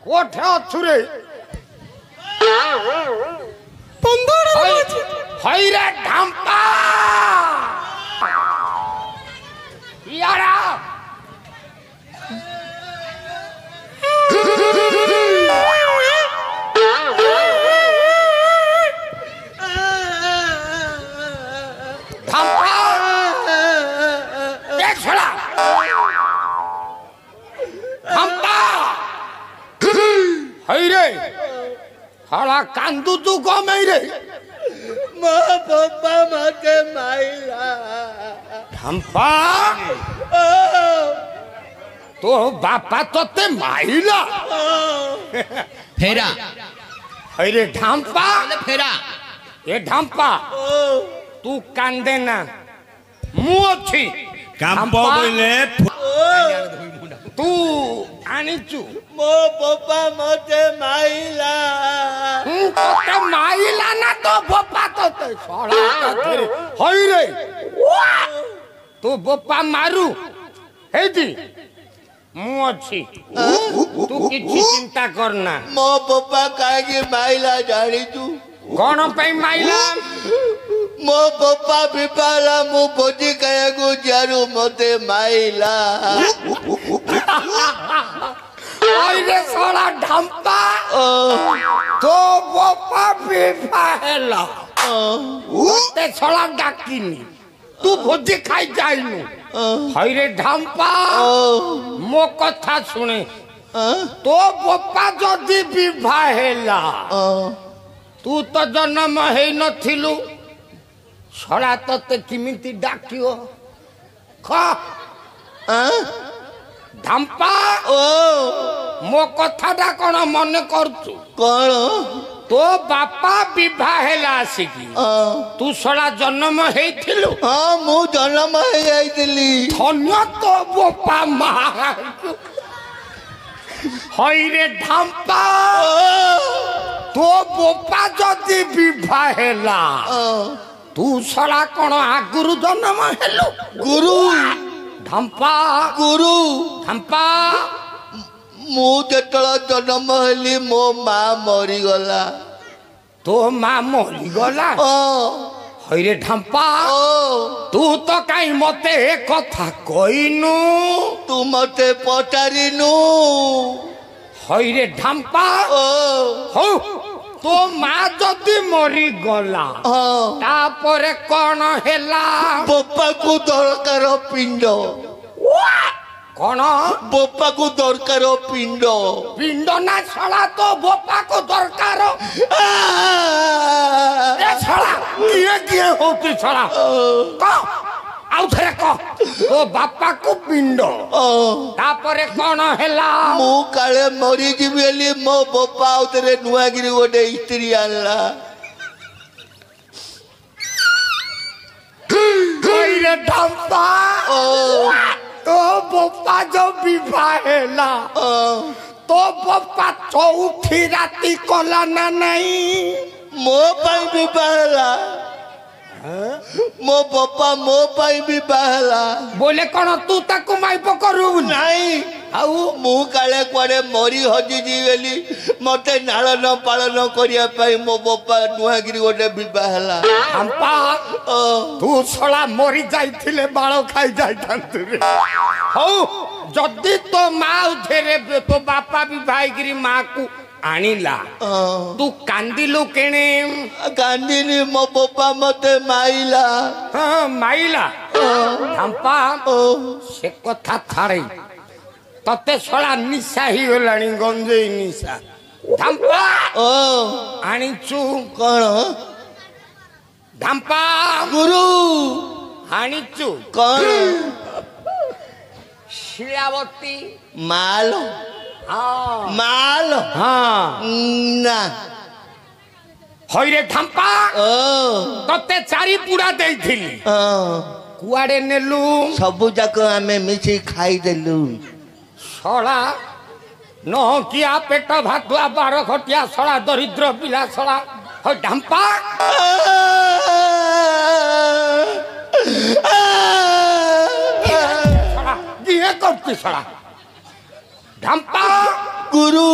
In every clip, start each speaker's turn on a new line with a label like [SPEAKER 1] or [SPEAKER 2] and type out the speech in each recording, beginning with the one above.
[SPEAKER 1] कोठे अछुरे हई रे ढांपा यारा ढांपा देख छोड़ा ढांपा हई रे हला कांदू तू कम रे
[SPEAKER 2] मो बापा मते माइला
[SPEAKER 1] ढांपा तो बापा तोते माइला
[SPEAKER 3] फेरा
[SPEAKER 1] हई रे ढांपा
[SPEAKER 3] फेरा
[SPEAKER 1] ये ढांपा तू कांदे ना मु अच्छी
[SPEAKER 4] कांपो बोले
[SPEAKER 1] तू आनीचु
[SPEAKER 2] मो बापा मते माइला
[SPEAKER 1] तोते माइला ना तो बापा तोते सड़ा तेरे हई रे तू बापा मारू हे दी मु अच्छी तू किसी चिंता करना
[SPEAKER 2] मो बापा काहे माइला जानी तू
[SPEAKER 1] कौन पे माइला
[SPEAKER 2] मो बापा बिपाला मु भोजी कहे को जारू मते माइला
[SPEAKER 1] हई रे सड़ा ढांपा तो बापा बिपाला ते सड़ा डाकिनी तू भोजी खाई जाइनु हई रे ढांपा मो कथा सुने तो बापा जदी विवाहेला तू तो जन्म है नथिलु सड़ा तते किमिति डाकियो ख ढांपा मो कथाटा कौन मन करचु
[SPEAKER 2] कौन
[SPEAKER 1] तो बापा विवाह हेला आसिकी तू सड़ा जन्म हेथिलु
[SPEAKER 2] हाँ मु जन्म है जाइतिली
[SPEAKER 1] धन्य तो बापा मा हई रे ढांपा तो बापा जदी विवाह हेला तू सड़ा कौन आगुरु जन्म हेलु
[SPEAKER 2] गुरु
[SPEAKER 1] ढांपा
[SPEAKER 2] गुरु
[SPEAKER 1] ढांपा
[SPEAKER 2] मु जेतला जन्म हेली मो माँ मरी गला
[SPEAKER 1] तो माँ मरी गला हई रे ढांपा तू तो कहीं मते एक कथा कइनु
[SPEAKER 2] तू मते पचारिनु
[SPEAKER 1] हई रे ढांपा हो तो माँ जदी मरी गला तापरे कौन हेला
[SPEAKER 2] बापा को दरकार पिंड
[SPEAKER 1] कौन
[SPEAKER 2] बापा को दरकार पिंड
[SPEAKER 1] पिंड ना छड़ा तो बापा को दरकार ए छड़ा किए किए होती छड़ा कह आउ थरे कह तो बापा को पिंड तापरे कौन हेला
[SPEAKER 2] मु काले मरी जीवेली मो बापा उतरे नुआगिरी गोटे स्त्री आनला
[SPEAKER 1] हई रे ढांपा तो बापा जो विवाह हेला तो बापा चौथी राती कला ना नहीं
[SPEAKER 2] मो पाई भी बहला मो बापा मो पाई भी बहला
[SPEAKER 1] बोले कौन तू ताकू माइप करू
[SPEAKER 2] नहीं आउ मु काले कुआडे मरी हजी जीवेली मते नालन पालन करिया पाई मो बापा नुआगिरी गोटे विवाह हला
[SPEAKER 1] ढांपा तू सला मरी जाइथिले बाळ खाई जाइथांतु रे हौ जदी तो माँ उधेरे तो बापा भी भाईगिरी माँ को आनिला तू कांदिलु केने
[SPEAKER 2] कांदिनी मो बापा मते माइला
[SPEAKER 1] माइला ढांपा से कथा थारे तते सला निशा ही गलानी गंजेई निशा ढांपा आनिचु
[SPEAKER 2] कौन
[SPEAKER 1] ढांपा
[SPEAKER 2] गुरु
[SPEAKER 1] आनिचु
[SPEAKER 2] कौन
[SPEAKER 1] शिलावती
[SPEAKER 2] माल माल ना
[SPEAKER 1] हई रे ढांपा तते चारि पुड़ा देइथिली कुआडे नेलु
[SPEAKER 2] सबु जाक आमे मिसी खाई देलु
[SPEAKER 1] सड़ा न किया पेट भातुआ 12 खटिया सड़ा दरिद्र पिला सड़ा हई ढांपा दिए करती सड़ा ढांपा
[SPEAKER 2] गुरु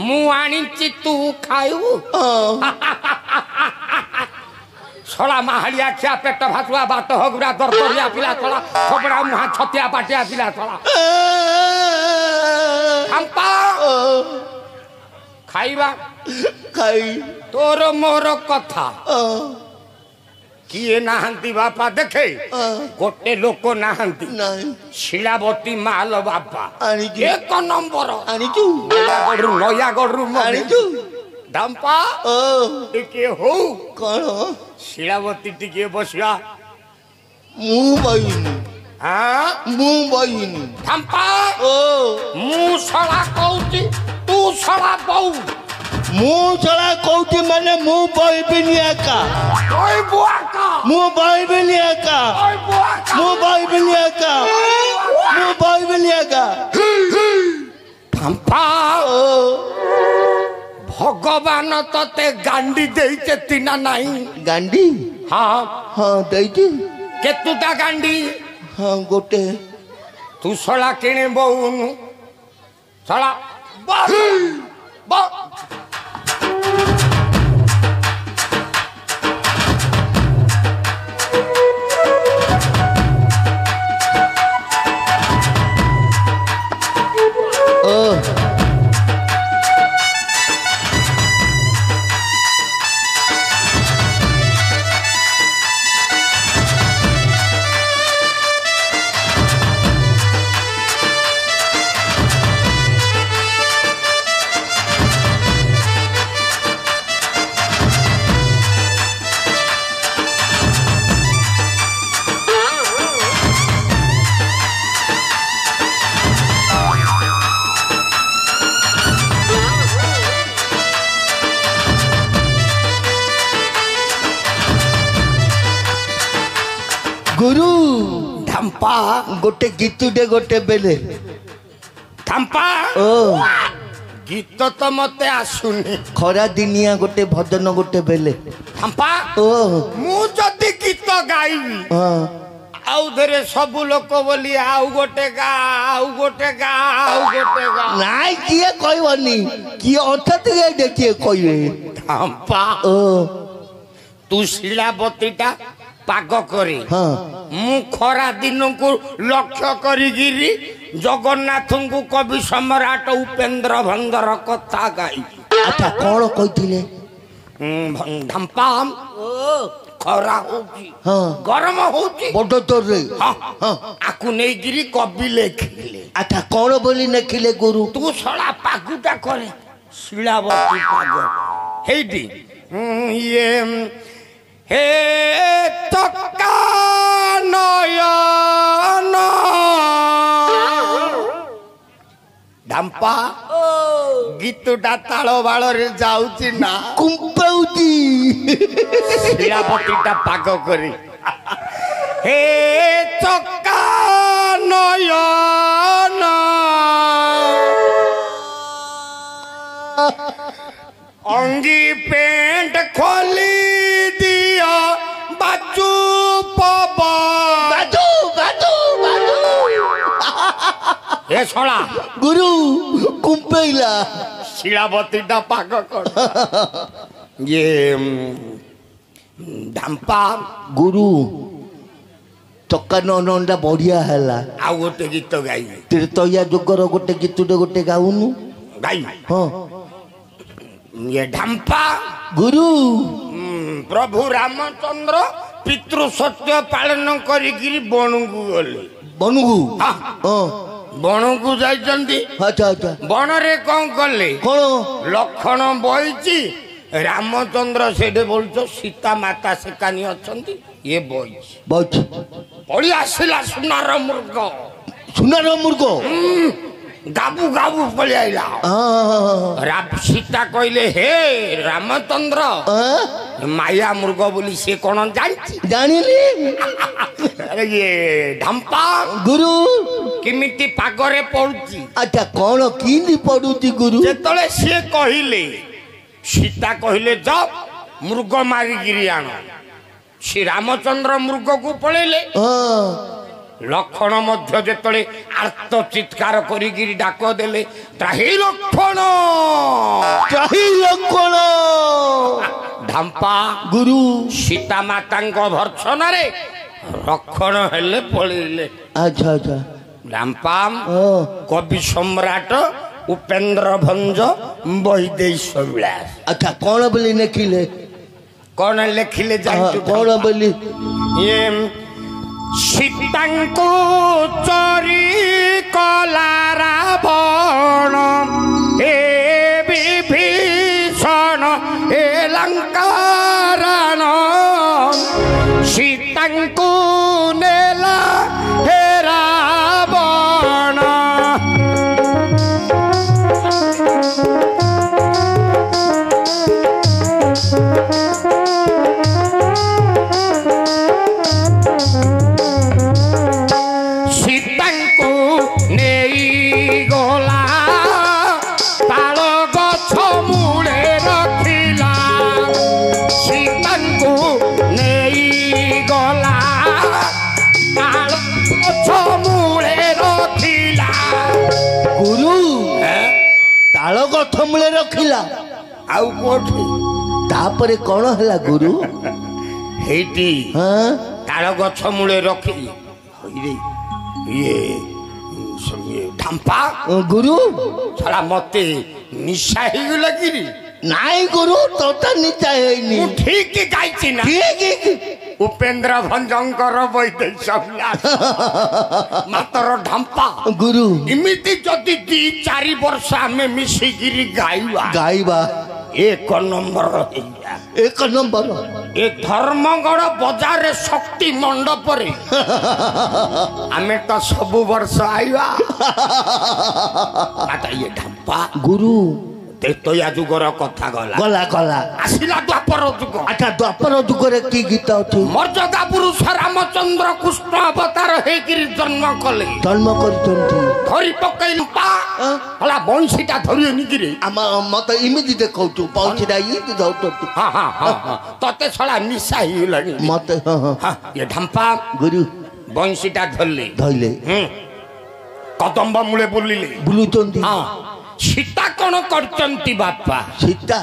[SPEAKER 1] मु आनिची तू खाइबू छड़ा माहालिया खिया पेट भातुआ बाट हगुरा दरदरिया पिला छड़ा खबड़ा मुहा छतिया पाटिया पिला छड़ा हमपा खाइबा
[SPEAKER 2] खाई
[SPEAKER 1] तोर मोर कथा किए नाहंती बापा देखे गोटे लोक नाहंती शिलावती माल बापा एक नंबर नयागढ़ धाम्पा टिके हो
[SPEAKER 2] कौन
[SPEAKER 1] शिलावती टिके बसिया
[SPEAKER 2] मु बहिनी
[SPEAKER 1] हाँ
[SPEAKER 2] मु बहिनी
[SPEAKER 1] धाम्पा मु सड़ा कहूची तू सड़ा बहु
[SPEAKER 2] मु सड़ा कहूची माने मु बहिनी एका
[SPEAKER 1] ओए बुआका
[SPEAKER 2] मु बहिनी एका
[SPEAKER 1] ओए बुआका
[SPEAKER 2] मु बहिनी एका मु बहिनी एका
[SPEAKER 1] धाम्पा भगवान तते गांडी देइचे तिना नहीं
[SPEAKER 2] गांडी
[SPEAKER 1] हाँ
[SPEAKER 2] हाँ देइचे
[SPEAKER 1] केतुटा गांडी
[SPEAKER 2] हाँ गोटे
[SPEAKER 1] तू सड़ा किणे बहुनु सड़ा
[SPEAKER 2] गुरु
[SPEAKER 1] धाम्पा
[SPEAKER 2] गोटे गीतुटे गोटे बेले
[SPEAKER 1] धाम्पा
[SPEAKER 2] ओ
[SPEAKER 1] गीत तो मते आसुनी
[SPEAKER 2] खरा दिनिया गोटे भजन गोटे बेले
[SPEAKER 1] धाम्पा
[SPEAKER 2] ओ
[SPEAKER 1] मु जदी गीत गाइबी
[SPEAKER 2] हाँ
[SPEAKER 1] आउ धरे सब लोक बोली आउ गोटे गा आउ गोटे गा आउ गोटे गा
[SPEAKER 2] नाई किए कहबनी किए अर्थात देखिए कहबे
[SPEAKER 1] धाम्पा
[SPEAKER 2] ओ
[SPEAKER 1] तू शिलावतीटा पाग करे
[SPEAKER 2] हाँ
[SPEAKER 1] मु खरा दिन को लक्ष्य करिगिरी जगन्नाथ को कवि सम्राट उपेंद्र भंगर कथा गाई
[SPEAKER 2] अच्छा कौन कहथिले
[SPEAKER 1] धाम्पा खरा होची
[SPEAKER 2] हाँ
[SPEAKER 1] गरम होची
[SPEAKER 2] बड़ तोर रे
[SPEAKER 1] हाँ
[SPEAKER 2] हाँ
[SPEAKER 1] आकु नहीं गिरी कवि लेखिले
[SPEAKER 2] अच्छा कौन बोली नखिले गुरु
[SPEAKER 1] तू सड़ा पागुटा करे शिलावती पाग हेडी ये हे चक्का नयन धाम्पा गीतटा ताल बाल रे जाउची ना
[SPEAKER 2] कुंपाउची
[SPEAKER 1] शिलावतीटा पाग करी हे चक्का नयन अंगी पेंट खोली दिया बाजू पबा
[SPEAKER 2] बाजू बाजू बाजू
[SPEAKER 1] हे छोड़ा
[SPEAKER 2] गुरु कुंपेला
[SPEAKER 1] शिलावतीटा पाग कर ये धाम्पा
[SPEAKER 2] गुरु चक्का नंदा बढ़िया हैला
[SPEAKER 1] आ गोटे गीत गाई
[SPEAKER 2] तीर्थया जुगर गोटे गीतुटे गोटे गाउनु
[SPEAKER 1] गाई
[SPEAKER 2] हाँ
[SPEAKER 1] ये धाम्पा
[SPEAKER 2] गुरु
[SPEAKER 1] प्रभु रामचंद्र पितृ सत्य पालन करिगिरी बनकु गले
[SPEAKER 2] बनगु
[SPEAKER 1] हाँ
[SPEAKER 2] हाँ
[SPEAKER 1] बनकु जाइचंदी
[SPEAKER 2] अच्छा अच्छा
[SPEAKER 1] बन रे कौन कले
[SPEAKER 2] कौन
[SPEAKER 1] लक्षण बईची रामचंद्र सेठे बोलছো सीता माता सेकानी अछंती ये बईची
[SPEAKER 2] बहुत
[SPEAKER 1] पड़ी आसिला सुनार मुर्ग
[SPEAKER 2] सुनार मुर्ग
[SPEAKER 1] गाबू गाबू पड़ी आइला सीता कहले हे रामचंद्र माया मुर्ग बोली से कौन जानची
[SPEAKER 2] जानिली
[SPEAKER 1] अरे ये धाम्पा
[SPEAKER 2] गुरु
[SPEAKER 1] किमिति पागरे पड़ुची
[SPEAKER 2] अच्छा कौन किंदी पड़ुची गुरु
[SPEAKER 1] जेतले से कहिले सीता कहले जाओ मृग मारी गिरी आण श्री रामचंद्र मृग को पळेले লক্ষণ মধ্য যেতলে আর্ত চিৎকার করিকি ডাক দেলে ত্রাহি লক্ষণ
[SPEAKER 2] ত্রাহি লক্ষণ
[SPEAKER 1] ঢাম্পা
[SPEAKER 2] গুরু
[SPEAKER 1] সীতা মাতাঙ্ক ভর্ସନରେ রক্ষণ হেলে পড়িলে।
[SPEAKER 2] আচ্ছা আচ্ছা
[SPEAKER 1] ঢাম্পাম কবি সম্রাট ଉପେନ୍ଦ୍ର ଭଞ୍ଜ ବୈଦେଶ ବିଳାସ।
[SPEAKER 2] ଆଚ୍ଛା କଣ ବୋଲି ଲେଖିଲେ?
[SPEAKER 1] କଣ ଲେଖିଲେ ଜାଣିଛୁ?
[SPEAKER 2] କଣ ବୋଲି?
[SPEAKER 1] ଇଏ ସୀତାଙ୍କୁ ଚୋରି କଲା ରାବଣ ଏ ବିଭୀଷଣ ଏ ଲଙ୍କାରାଣ ସୀତାଙ୍କୁ ନେଲା ହେ ରାବଣ। ସୀତାଙ୍କୁ ନେଇଗଲା ତାଳ ଗଛ ମୂଳେ ରଖିଲା। ସୀତାଙ୍କୁ ନେଇଗଲା ତାଳ ଗଛ ମୂଳେ ରଖିଲା।
[SPEAKER 2] ଗୁରୁ ତାଳ ଗଛ ମୂଳେ ରଖିଲା
[SPEAKER 1] ଆଉ କୋଉଠି?
[SPEAKER 2] ତାପରେ କଣ ହେଲା ଗୁରୁ?
[SPEAKER 1] ହେଇଟି ତାଳ ଗଛ ମୂଳେ ରଖି ଇଏ ଢାମ୍ପା
[SPEAKER 2] ଗୁରୁ
[SPEAKER 1] ଛଡ଼ା ମତେ ନିଶା ହେଇଗଲା କିରି?
[SPEAKER 2] ନାଇଁ ଗୁରୁ ତୋତେ ନିଶା ହେଇନି।
[SPEAKER 1] ମୁଁ ଠିକ ଗାଇଛି ନା?
[SPEAKER 2] ଠିକ
[SPEAKER 1] ଉପେନ୍ଦ୍ର ଭଞ୍ଜଙ୍କର ବୈଦେଶ ବିଳାସ ମାତ୍ର ଢାମ୍ପା
[SPEAKER 2] ଗୁରୁ
[SPEAKER 1] ଏମିତି ଯଦି 2-4 ବର୍ଷ ଆମେ ମିଶିକିରି ଗାଇବା
[SPEAKER 2] ଗାଇବା
[SPEAKER 1] ଏକ ନମ୍ବର ହେଇଯା।
[SPEAKER 2] ଏକ ନମ୍ବର
[SPEAKER 1] ଏ ଧର୍ମଗଡ଼ ବଜାରରେ ଶକ୍ତି ମଣ୍ଡପରେ ଆମେ ତ ସବୁ ବର୍ଷ ଆଇବା। ଇଏ ଢାମ୍ପା
[SPEAKER 2] ଗୁରୁ
[SPEAKER 1] ତ୍ରେତୟା ଯୁଗର କଥା ଗଲା
[SPEAKER 2] ଗଲା ଗଲା
[SPEAKER 1] ଆସିଲା ଦ୍ୱାପର ଯୁଗ।
[SPEAKER 2] ଆଚ୍ଛା ଦ୍ୱାପର ଯୁଗରେ କି ଗୀତ ଅଛି?
[SPEAKER 1] ମର୍ଯ୍ୟାଦା ପୁରୁଷ ରାମଚନ୍ଦ୍ର କୃଷ୍ଣ ଅବତାର ହେଇକିରି ଜନ୍ମ କଲେ।
[SPEAKER 2] ଜନ୍ମ କରିଛନ୍ତି
[SPEAKER 1] ଧରି ପକେଇଲି ହେଲା ବଂଶୀଟା ଧରିବେନି କିରେ?
[SPEAKER 2] ମତେ ଏମିତି ଦେଖଉଛୁ ବଂଶୀଟା ଇମିତି ଧରୁଛନ୍ତି।
[SPEAKER 1] ତତେ ଶଳା ନିଶା ହେଇଗଲାଣି
[SPEAKER 2] ମତେ
[SPEAKER 1] ଏ ଢାମ୍ପା
[SPEAKER 2] ଗୁରୁ
[SPEAKER 1] ବଂଶୀଟା ଧରିଲେ
[SPEAKER 2] ଧଇଲେ
[SPEAKER 1] କଦମ୍ବ ମୂଳେ ବୁଲିଲେ
[SPEAKER 2] ବୁଲୁଛନ୍ତି।
[SPEAKER 1] ସୀତା କଣ କରିଛନ୍ତି ବାପା?
[SPEAKER 2] ସୀତା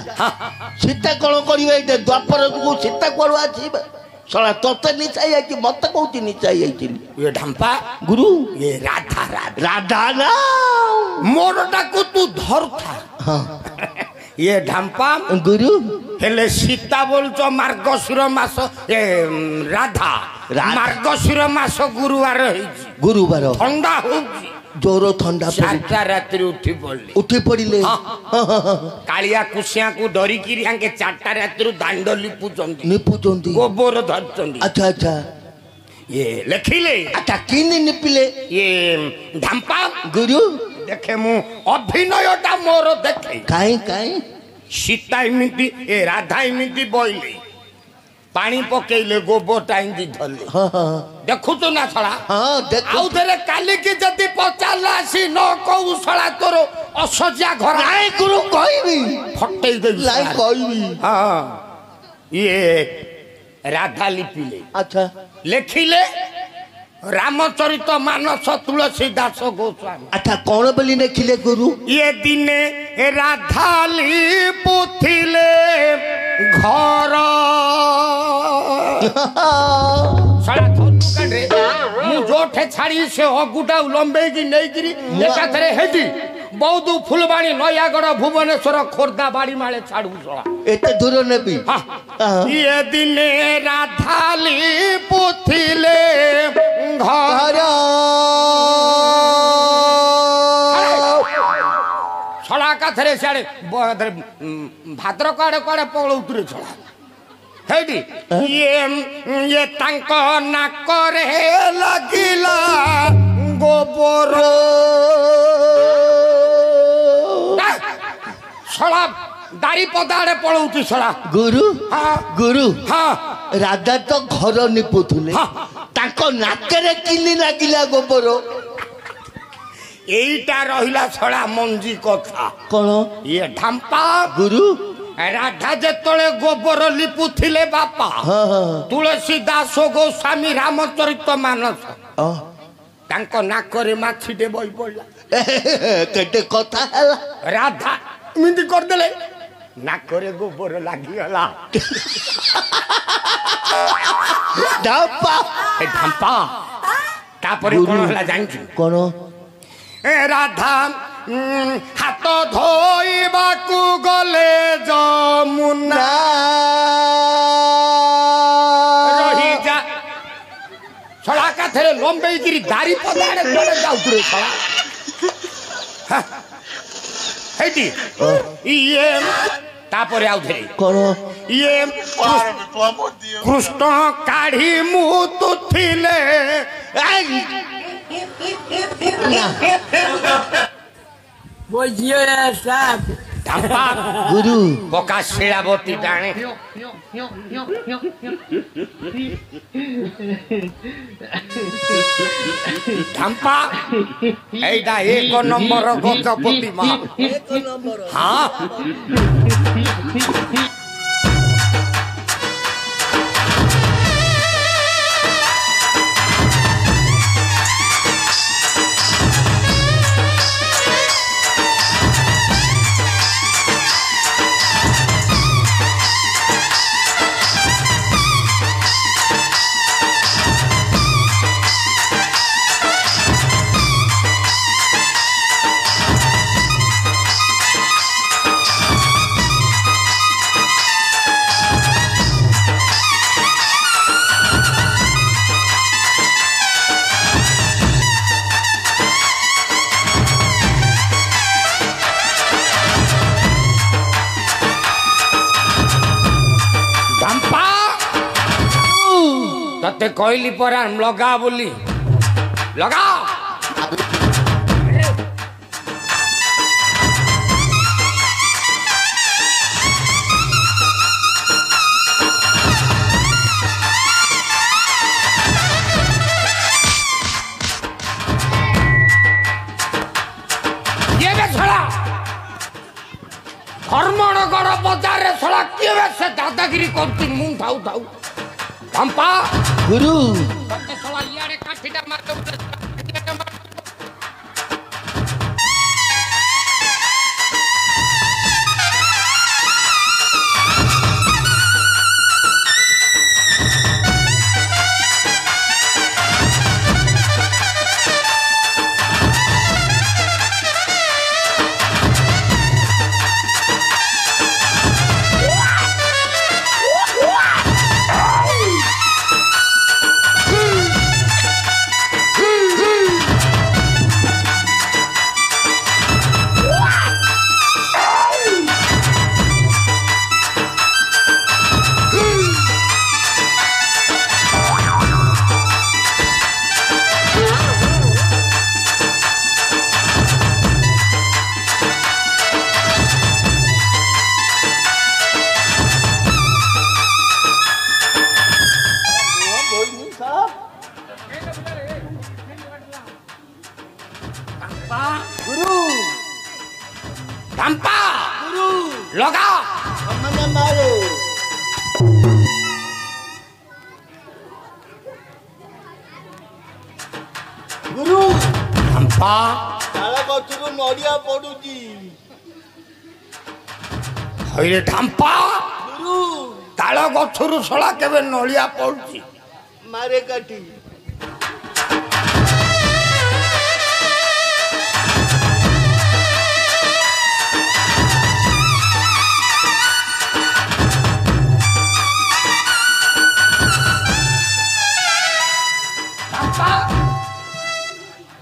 [SPEAKER 2] ସୀତା କଣ କରିବେ? ଏଇଟା ଦ୍ୱାପର ଯୁଗ ସୀତା କୁଆଡୁ ଆସିବେ? ଶଳା ତତେ ନିଶା ହେଇଯାଇଛି ମତେ କହୁଛି ନିଶା ହେଇଯାଇଛି।
[SPEAKER 1] ଏ ଢାମ୍ପା
[SPEAKER 2] ଗୁରୁ
[SPEAKER 1] ଏ ରାଧା ରାଧା
[SPEAKER 2] ରାଧା ନା
[SPEAKER 1] ମୋରଟାକୁ ତୁ ଧରୁଥା। ଇଏ ଢାମ୍ପା
[SPEAKER 2] ଗୁରୁ
[SPEAKER 1] ହେଲେ ସୀତା ବୋଲୁଛ ମାର୍ଗଶିର ମାସ ଏ ରାଧା ମାର୍ଗଶିର ମାସ ଗୁରୁବାର ହେଇଛି।
[SPEAKER 2] ଗୁରୁବାର
[SPEAKER 1] ଥଣ୍ଡା ହଉଛି
[SPEAKER 2] ଜୋର ଥଣ୍ଡା
[SPEAKER 1] 4ଟା ରାତିରେ
[SPEAKER 2] ଉଠି ପଡିଲେ
[SPEAKER 1] କାଳିଆ କୁଶିଆକୁ ଡରିକିରି ଆଙ୍କେ 4ଟା ରାତିରୁ ଦାଣ୍ଡ
[SPEAKER 2] ନିପୁଛନ୍ତି
[SPEAKER 1] ଗୋବର ଧରିଛନ୍ତି।
[SPEAKER 2] ଆଚ୍ଛା ଆଚ୍ଛା
[SPEAKER 1] ଇଏ ଲେଖିଲେ
[SPEAKER 2] ଆଚ୍ଛା କିନି ନିପିଲେ
[SPEAKER 1] ଇଏ ଢାମ୍ପା
[SPEAKER 2] ଗୁରୁ
[SPEAKER 1] ଦେଖେ ମୁଁ ଅଭିନୟଟା ମୋର ଦେଖେ।
[SPEAKER 2] କାଇଁ କାଇଁ
[SPEAKER 1] ସୀତା ଏମିତି ଏ ରାଧା ଏମିତି ବଇଲେ ପାଣି ପକେଇଲେ ଗୋବରଟା ଏମିତି ଧରିଲେ ଦେଖୁଛୁ ନା ଶଳା? ଆଉ ଥରେ କାଲିକି ଯଦି ପଚାରିଲା ଆସି ନ କହୁ ଶଳା ତୋର ଅସଜା ଘର
[SPEAKER 2] ନାଇଁ ଗୁରୁ କହିବି
[SPEAKER 1] ଫଟେଇ ଦେବି
[SPEAKER 2] କହିବି।
[SPEAKER 1] ଇଏ ରାଧା ଲିପିଲେ
[SPEAKER 2] ଆଚ୍ଛା
[SPEAKER 1] ଲେଖିଲେ ରାମଚରିତ ମାନସ ତୁଳସୀ ଦାସ ଗୋସ୍ୱାମୀ।
[SPEAKER 2] ଆଚ୍ଛା କଣ ବୋଲି ଲେଖିଲେ ଗୁରୁ?
[SPEAKER 1] ଇଏ ଦିନେ ରାଧା ଲିପୁଥିଲେ ଘର ମୁଁ ଯୋଉଠେ ଛାଡ଼ି ସେ ଅଗୁଟା ଲମ୍ବେଇକି ନେଇକିରି ଏକାଥରେ ହେଠି ବୌଦ୍ଧ ଫୁଲବାଣୀ ନୟାଗଡ଼ ଭୁବନେଶ୍ୱର ଖୋର୍ଦ୍ଧା ବାଡ଼ିମାଳେ ଛାଡୁ
[SPEAKER 2] ଏତେ ଦୂର ନେବି।
[SPEAKER 1] ଇଏ ଦିନେ ରାଧା ଲିପୁଥିଲେ ଘର ଛଡ଼ା ଏକାଥରେ ସିଆଡ଼େ ଭାଦ୍ରକ ଆଡ଼େ କୁଆଡ଼େ ପଳଉଥିଲେ ଛଡ଼ା ହେଇଟି ଇଏ ତାଙ୍କ ନାକରେ ଲାଗିଲା ଗୋବର ଶଳା ଦାରିପଦା ଆଡ଼େ ପଳଉଛି ଶଳା।
[SPEAKER 2] ଗୁରୁ ଗୁରୁ ରାଧା ତ ଘର ନିପୁଥିଲେ ତାଙ୍କ ନାକରେ କିଲି ଲାଗିଲା ଗୋବର।
[SPEAKER 1] এইটা রহিলা ছড়া মঞ্জি কথা
[SPEAKER 2] কোন
[SPEAKER 1] ইয়ে ঢাম্পা
[SPEAKER 2] গুরু
[SPEAKER 1] রাধা যেতলে গোবর লিপুথিলে বাপা তুলসী দাস গোস্বামী রামচরিত মানস ତାଙ୍କ ନାକରେ ମାଛିଟେ ବହି ପଡିଲା
[SPEAKER 2] କେତେ କଥା ହେଲା
[SPEAKER 1] ରାଧା ଏମିତି କରିଦେଲେ ନାକରେ ଗୋବର ଲାଗିଗଲା ଢାମ୍ପା ତାପରେ କଣ ହେଲା ଜାଣିଛୁ
[SPEAKER 2] କଣ
[SPEAKER 1] ରାଧା ହାତ ଧୋଇବାକୁ ଗଲେ ଯମୁନା ରହିଯା ଛଳା କାଥରେ ଲମ୍ବେଇକିରି ଦାରି ପଦାରେ କୁଆଡେ ଯାଉଥିଲେ ଛଳା ହେଇଟି ଇଏ ତାପରେ ଆଉଥରେ
[SPEAKER 2] କଣ
[SPEAKER 1] ଇଏ କୃଷ୍ଣ କାଢି ମୁଁ ତୁ ଥିଲେ
[SPEAKER 2] ଗୁରୁ
[SPEAKER 1] ପକା ଶିଳାବତୀ ଡାଣେ ଢାମ୍ପା ଏଇଟା 1 ନମ୍ବର ଗଜପତି ମା ହଁ तते कहली परा लगा बोली लगा ये बे छड़ा धर्मनगर बाजार रे छड़ा किए बे से दादागिरी करती मुंह थाउ थाउ ढाम्पा
[SPEAKER 2] गुरु
[SPEAKER 1] तते छड़ा इयारे काठीटा मारतो ढाम्पा गुरु लगा
[SPEAKER 2] मने मारो गुरु
[SPEAKER 1] ढाम्पा
[SPEAKER 2] ताला गछरू नडिया पडुची
[SPEAKER 1] हइरे ढाम्पा
[SPEAKER 2] गुरु
[SPEAKER 1] ताल गछरू सळा केबे नळिया पडुची
[SPEAKER 2] मारे काठी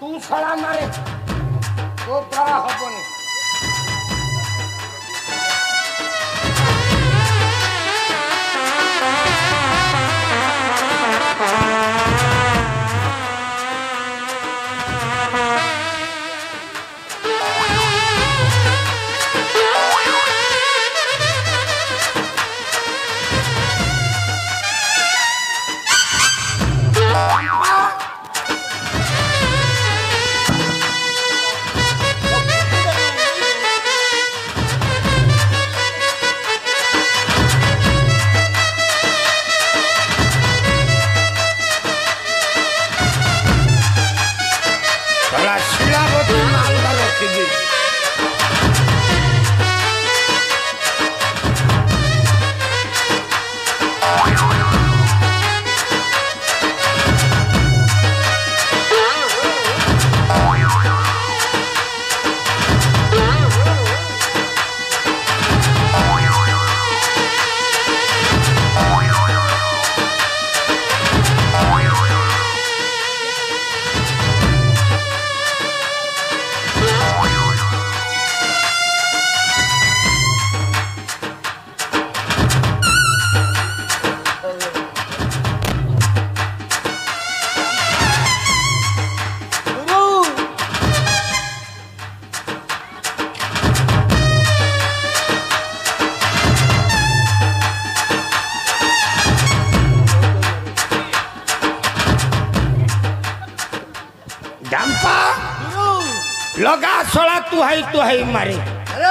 [SPEAKER 1] तू सड़ा मारे तो द्वारा हबनी लगा सोला तू हाई मारे
[SPEAKER 2] अरे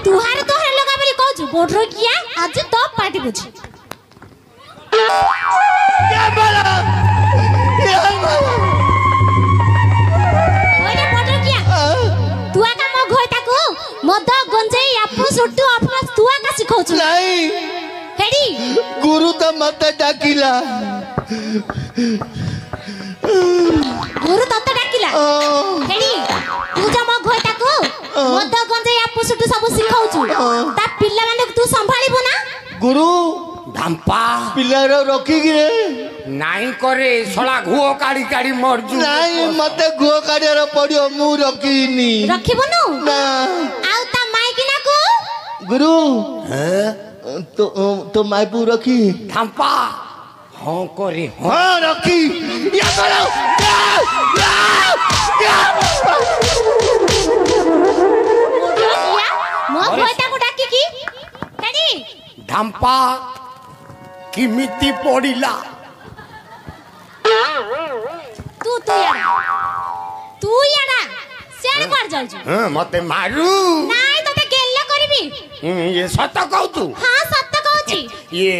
[SPEAKER 3] तुहारे तोहरे लगा बोली कहू बोठरो किया आज तो पार्टी बुझी
[SPEAKER 2] क्या बोला
[SPEAKER 3] ओरे बोठरो किया तू आका मो घोइता को मद गंजेई आपु सुट्टू अपना तू आका सिखौछु
[SPEAKER 2] नहीं
[SPEAKER 3] हेडी
[SPEAKER 2] गुरु तो मत डाकिला
[SPEAKER 3] गुरु तत्त डाकिला हेडी तू जा मो घोइता को मद गंजेई आपु सुट्टू सब सिखौछु ता पिल्ला माने तू संभाळिबो ना
[SPEAKER 2] गुरु
[SPEAKER 1] धाम्पा
[SPEAKER 2] पिलार रखी गिरे
[SPEAKER 1] नाई करे सोला घुओ काड़ी मर जू
[SPEAKER 2] नहीं मते गुह काढ़ियार पड़ियो मु रखीनी
[SPEAKER 3] रखिबो नु
[SPEAKER 2] ना
[SPEAKER 3] आउ ता माइकिना को
[SPEAKER 2] गुरु तो मायपू रखी
[SPEAKER 1] धाम्पा हाँ करे
[SPEAKER 2] हाँ रखी या करो
[SPEAKER 3] मो घोइता को डाकी की हेडी
[SPEAKER 1] धाम्पा किमिति पड़िला
[SPEAKER 3] तू याडा सेड कर जाउछु
[SPEAKER 1] हाँ मते मारू
[SPEAKER 3] नाइ तते गेल्ले करबी
[SPEAKER 1] ये सत कहू तू
[SPEAKER 3] हां सत्य कहूची
[SPEAKER 1] ये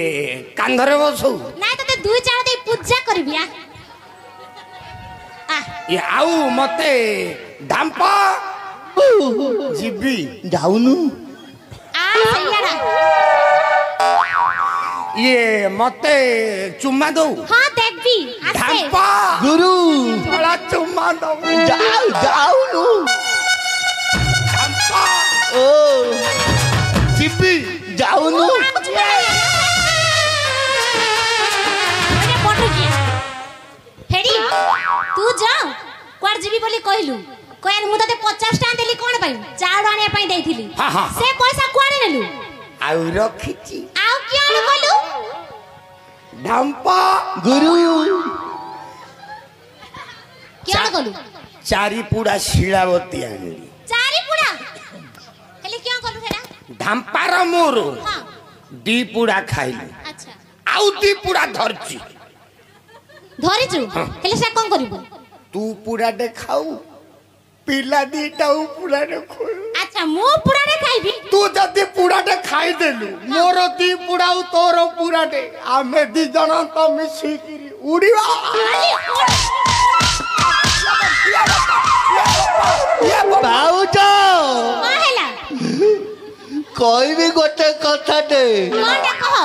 [SPEAKER 1] कांधरे बसू
[SPEAKER 3] नाइ तते दुई चार दे पूजा करबी आ
[SPEAKER 1] ये आउ मते धाम्पा जीबी
[SPEAKER 2] जाऊनु
[SPEAKER 3] आ सैयाडा
[SPEAKER 1] ये मते चुम्मा दो
[SPEAKER 3] हां देखबी आसे
[SPEAKER 1] धाम्पा
[SPEAKER 2] गुरु
[SPEAKER 1] थोड़ा चुम्मा दो
[SPEAKER 2] जाऊनु
[SPEAKER 1] धाम्पा
[SPEAKER 2] ओ चिपी जाऊनु
[SPEAKER 3] हेडी तू जा क्वार जीबी बोली कहलु कोयार मु तते 50 टाका देली कोन पई चाउर आनिया पई देइथिली
[SPEAKER 1] हाँ, हाँ।
[SPEAKER 3] से पैसा कोआडे नेलु
[SPEAKER 1] आउ रखिची
[SPEAKER 3] आउ कियान कहलु
[SPEAKER 1] धाम्पा
[SPEAKER 2] गुरु
[SPEAKER 3] कियान कहलु
[SPEAKER 1] चारी पुड़ा शिलावती आनी
[SPEAKER 3] चारी पुडा हेले कियान कहलु फेरा
[SPEAKER 1] धाम्पार मोर
[SPEAKER 3] हां
[SPEAKER 1] दी पुड़ा खाइलु
[SPEAKER 3] अच्छा
[SPEAKER 1] आउ दी पुड़ा धरची
[SPEAKER 3] धरिचु हेले से कोन करिबो
[SPEAKER 1] तू पुड़ा दे खाऊ पिला दीटा पुड़ा दे खोल
[SPEAKER 3] अच्छा मो पुडा रे खाइबी
[SPEAKER 1] तू जदी पुड़ा दे खाई देलु मोर दी पुड़ा तोर पुड़ा दे आमे दी जण तो मिसी किरी उड़ीवा
[SPEAKER 2] भाउजो
[SPEAKER 3] हेला
[SPEAKER 2] कोई भी गोटे कथा दे
[SPEAKER 3] कोनटा कह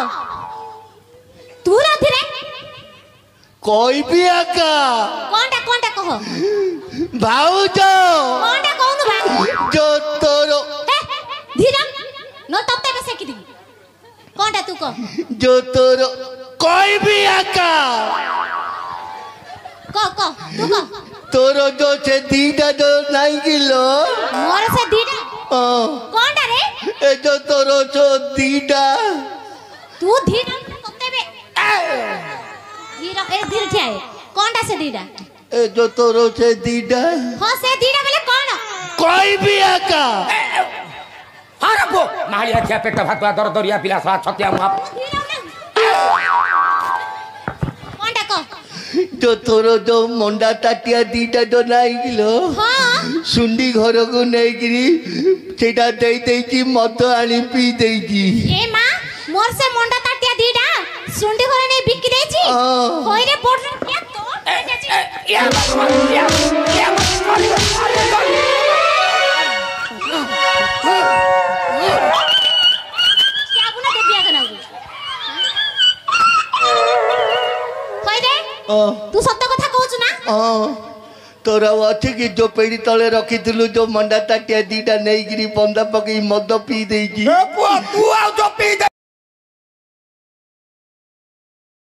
[SPEAKER 3] तू राथि रे
[SPEAKER 2] कोई भी आका
[SPEAKER 3] कोनटा कह
[SPEAKER 2] भाउजो
[SPEAKER 3] कोनटा कहनु बा
[SPEAKER 2] जो तोरो
[SPEAKER 3] हे धीरा नो तत्ते बसे की दी कोनटा तू कह
[SPEAKER 2] जो तोरो कोई भी आका
[SPEAKER 3] कह तू कह
[SPEAKER 2] तोरो जो से दीदा जो नहीं किलो
[SPEAKER 3] मोर से दीडा कोनटा रे
[SPEAKER 2] ए जो तोरो जो दीदा
[SPEAKER 3] तू धीरा तत्ते बे धीरा ए धीर क्या है कोनटा से दीडा
[SPEAKER 2] ए जो तोरो से दीदा
[SPEAKER 3] हां से दीडा बोले कोन
[SPEAKER 2] कोई भी आका
[SPEAKER 1] अरे बो मारिया क्या पेट भातवा दर दरिया पिला सा छतिया मुआ
[SPEAKER 3] कोनटा कह
[SPEAKER 2] जो तोरो जो मंडा ताटिया दीटा जो नहीं किलो
[SPEAKER 3] हां
[SPEAKER 2] सुंडी घर को नहीं गिरी सेटा देई देई मत आनी पी देई
[SPEAKER 3] ए मां मोर से मंडा ताटिया दीडा सुंडी घरे नहीं बिक देची होय रे बोट क्या तो क्या बुना दे बिया कना होय रे तू सत्य कथा कहू ना
[SPEAKER 2] तोरा अच्छे कि जो पेड़ी तले रखी जो मंडा ताटिया दीटा नहीं गिरी बंदा पकई मद पी देई
[SPEAKER 1] तू आ जो पी दे